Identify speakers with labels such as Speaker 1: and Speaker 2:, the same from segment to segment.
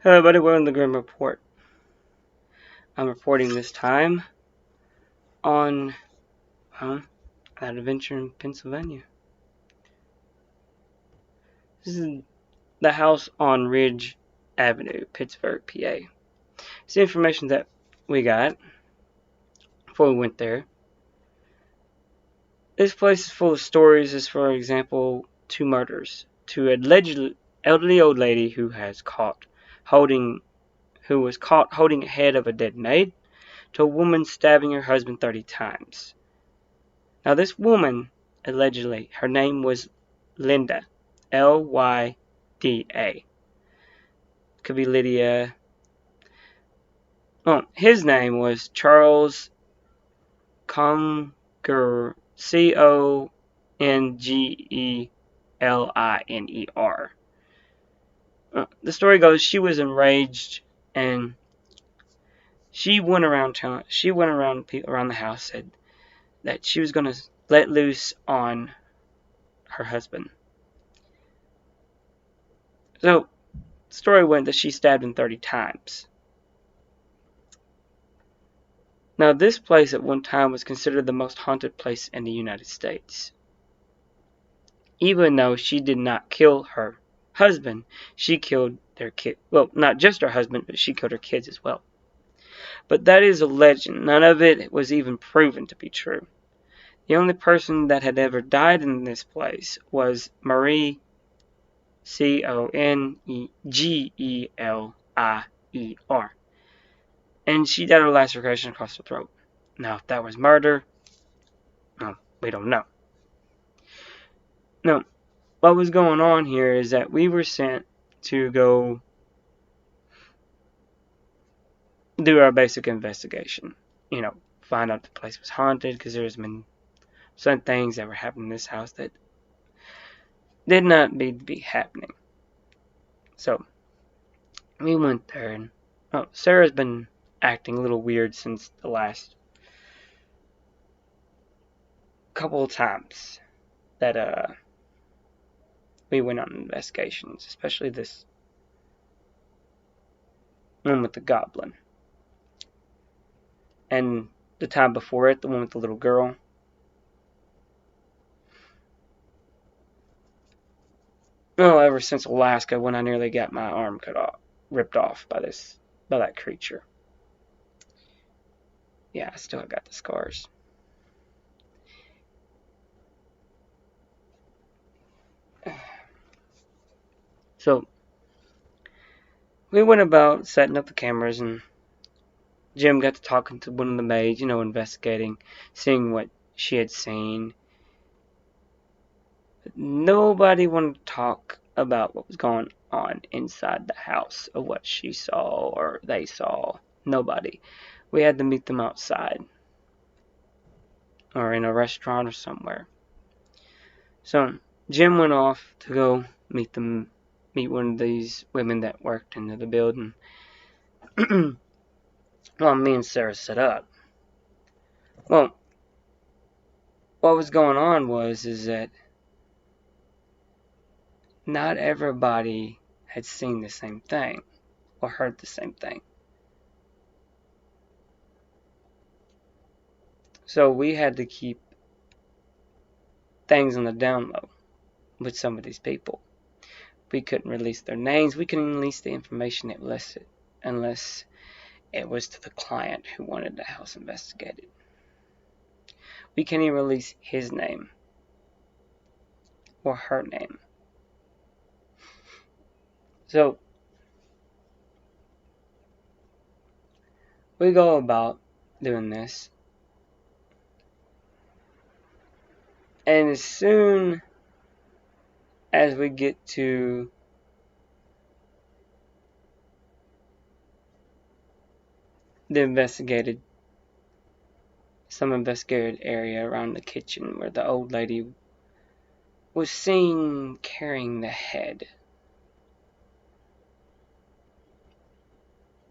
Speaker 1: Hello everybody, welcome to the Grim Report. I'm reporting this time on, that adventure in Pennsylvania. This is the house on Ridge Avenue, Pittsburgh, PA. It's the information that we got before we went there. This place is full of stories, as for example, 2 murders. To an alleged elderly old lady who was caught holding a head of a dead maid, to a woman stabbing her husband 30 times. Now this woman, allegedly, her name was Linda, Lyda. Could be Lydia. Oh, his name was Charles Conger, Congerliner. The story goes she was enraged and she went around town. She went around the house, said that she was going to let loose on her husband. So, the story went that she stabbed him 30 times. Now, this place at one time was considered the most haunted place in the United States. Even though she did not kill her husband, she killed their kid. Well, not just her husband, but she killed her kids as well. But that is a legend. None of it was even proven to be true. The only person that had ever died in this place was Marie Congeler. And she died of laceration across the throat. Now, if that was murder, no, we don't know. No, what was going on here is that we were sent to go do our basic investigation. Find out the place was haunted, because there's been some things that were happening in this house that did not need to be happening. So, we went there, and Sarah's been acting a little weird since the last couple of times that we went on investigations, especially this one with the goblin. And the time before it, the one with the little girl. Well, ever since Alaska, when I nearly got my arm ripped off by that creature. Yeah, I still got the scars. So, we went about setting up the cameras, and Jim got to talking to one of the maids, investigating, seeing what she had seen. But nobody wanted to talk about what was going on inside the house, or what she saw or they saw. Nobody. We had to meet them outside, or in a restaurant or somewhere. So Jim went off to go meet one of these women that worked in the building. Well, me and Sarah set up. Well, what was going on is that not everybody had seen the same thing or heard the same thing. So we had to keep things on the down low with some of these people. We couldn't release their names. We couldn't release the information that listed unless it was to the client who wanted the house investigated. We can't even release his name or her name. So we go about doing this, and as soon as we get to some investigated area around the kitchen where the old lady was seen carrying the head,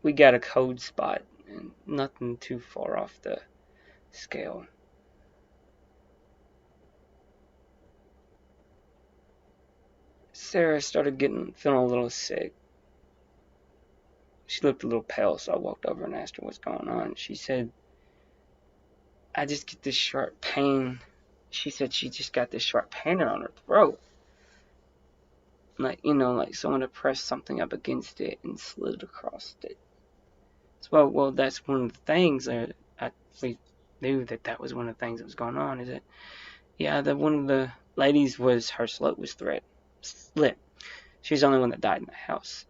Speaker 1: we got a code spot, and nothing too far off the scale. Sarah started feeling a little sick. She looked a little pale, so I walked over and asked her what's going on. She said, I just get this sharp pain. She said she just got this sharp pain on her throat. Like someone had pressed something up against it and slid across it. So, well, that's one of the things that we knew that was one of the things that was going on. Is that, yeah, one of the ladies her throat was slit. She's the only one that died in the house.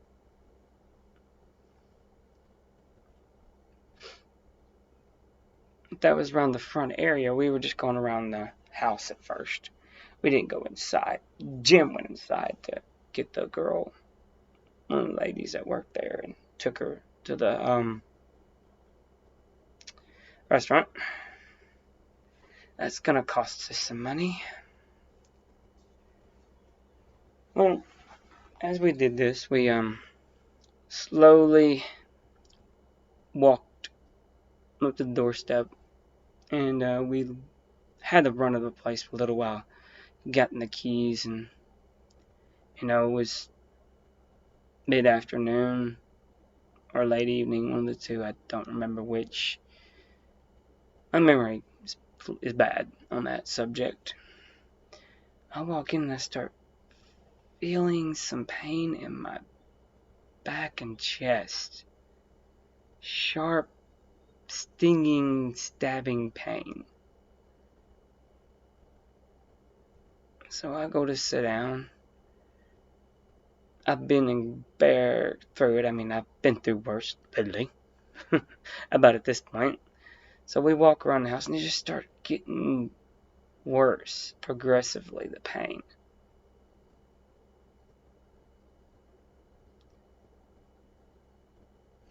Speaker 1: That was around the front area. We were just going around the house at first. We didn't go inside. Jim went inside to get the girl, one of the ladies that worked there, and took her to the restaurant. That's gonna cost us some money. Well, as we did this, we slowly walked up to the doorstep, and we had the run of the place for a little while. Gotten the keys, and it was mid-afternoon or late evening, one of the two. I don't remember which. My memory is bad on that subject. I walk in and I start feeling some pain in my back and chest. Sharp, stinging, stabbing pain. So I go to sit down. I've been through it. I mean, I've been through worse lately. About at this point. So we walk around the house and it just starts getting worse progressively, the pain.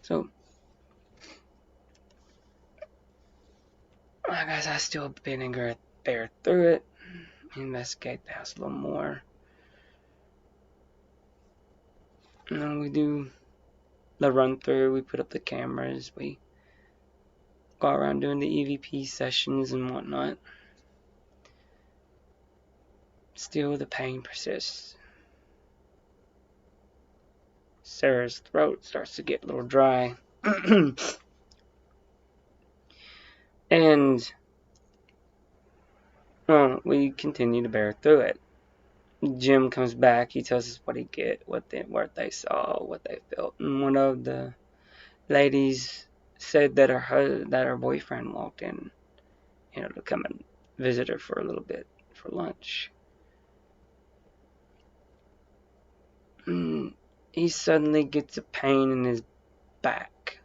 Speaker 1: So, I guess I still been and bear through it. Investigate the house a little more. And then we do the run through. We put up the cameras. We go around doing the EVP sessions and whatnot. Still, the pain persists. Sarah's throat starts to get a little dry. And we continue to bear through it. Jim comes back. He tells us what they saw, what they felt. And one of the ladies said that her boyfriend walked in, to come and visit her for a little bit for lunch. He suddenly gets a pain in his back.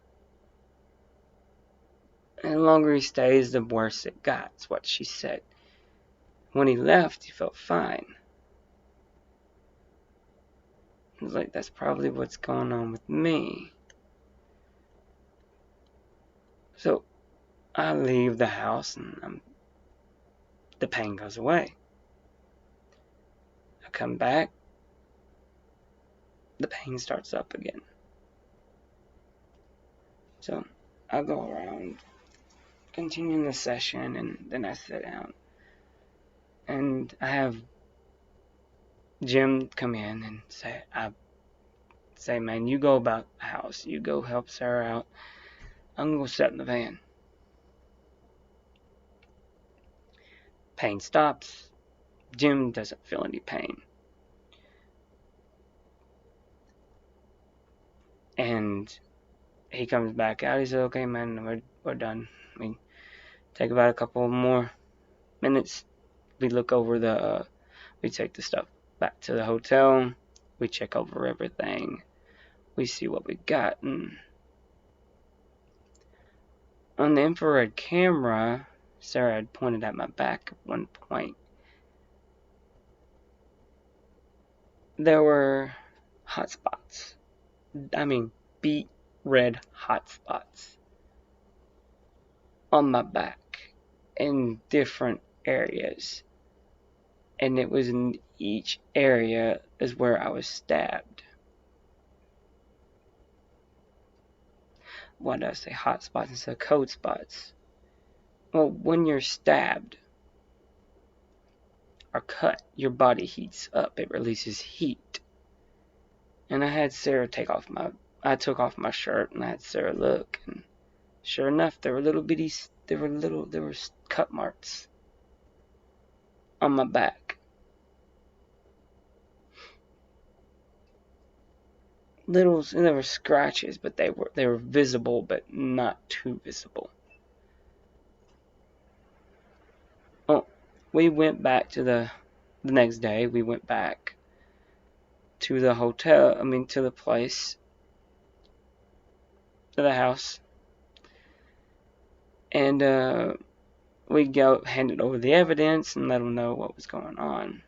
Speaker 1: And the longer he stays, the worse it got. That's what she said. When he left, he felt fine. I was like, that's probably what's going on with me. So I leave the house and the pain goes away. I come back, the pain starts up again. So I go around, continuing the session, and then I sit down. And I have Jim come in and say, man, you go about the house. You go help Sarah out. I'm going to go sit in the van. Pain stops. Jim doesn't feel any pain. And he comes back out. He said, okay, man, we're done. We take about a couple more minutes. We look over we take the stuff back to the hotel. We check over everything. We see what we got. And on the infrared camera, Sarah had pointed at my back at one point. There were hot spots. I mean, beet red hot spots on my back in different areas. And it was in each area is where I was stabbed. Why did I say hot spots instead of cold spots? Well, when you're stabbed or cut, your body heats up. It releases heat. And I had Sarah take off my I took off my shirt and I had Sarah look, and sure enough, there were cut marks on my back. Little, there were scratches, but they were visible, but not too visible. Well, we went back to the next day. We went back to the hotel. I mean, to the place, to the house, and we handed over the evidence and let them know what was going on.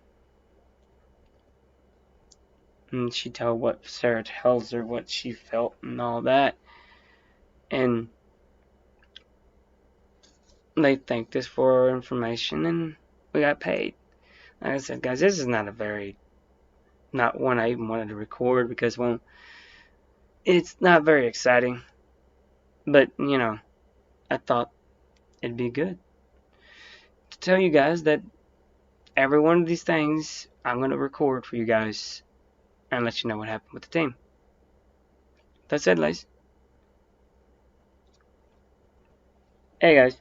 Speaker 1: And she told what Sarah tells her what she felt and all that. And they thanked us for our information and we got paid. Like I said, guys, this is not one I even wanted to record because, well, it's not very exciting. But, I thought it'd be good to tell you guys that every one of these things I'm going to record for you guys and let you know what happened with the team. That's it, ladies. Hey, guys.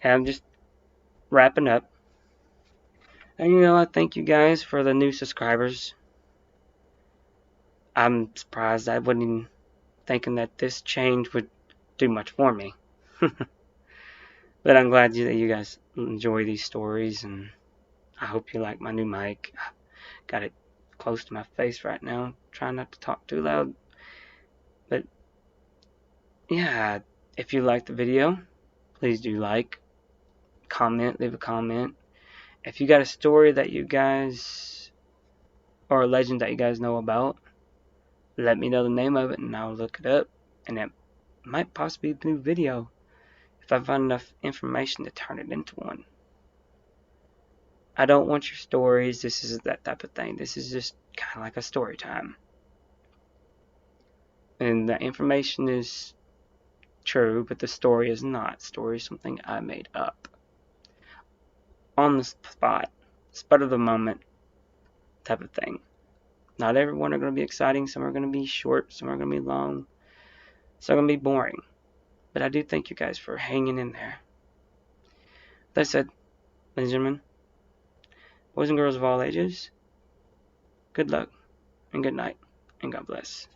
Speaker 1: I'm just wrapping up. And, I thank you guys for the new subscribers. I'm surprised I wasn't even thinking that this change would do much for me. But I'm glad that you guys enjoy these stories, and I hope you like my new mic. I got it close to my face right now, trying not to talk too loud. But yeah, if you like the video, please do like, comment, leave a comment. If you got a story that you guys, or a legend that you guys know about, let me know the name of it and I'll look it up, and it might possibly be a new video if I find enough information to turn it into one. I don't want your stories. This is that type of thing. This is just kind of like a story time. And the information is true, but the story is not. Story is something I made up. On the spot of the moment type of thing. Not everyone are going to be exciting. Some are going to be short. Some are going to be long. Some are going to be boring. But I do thank you guys for hanging in there. That said, ladies and gentlemen, boys and girls of all ages, good luck and good night and God bless.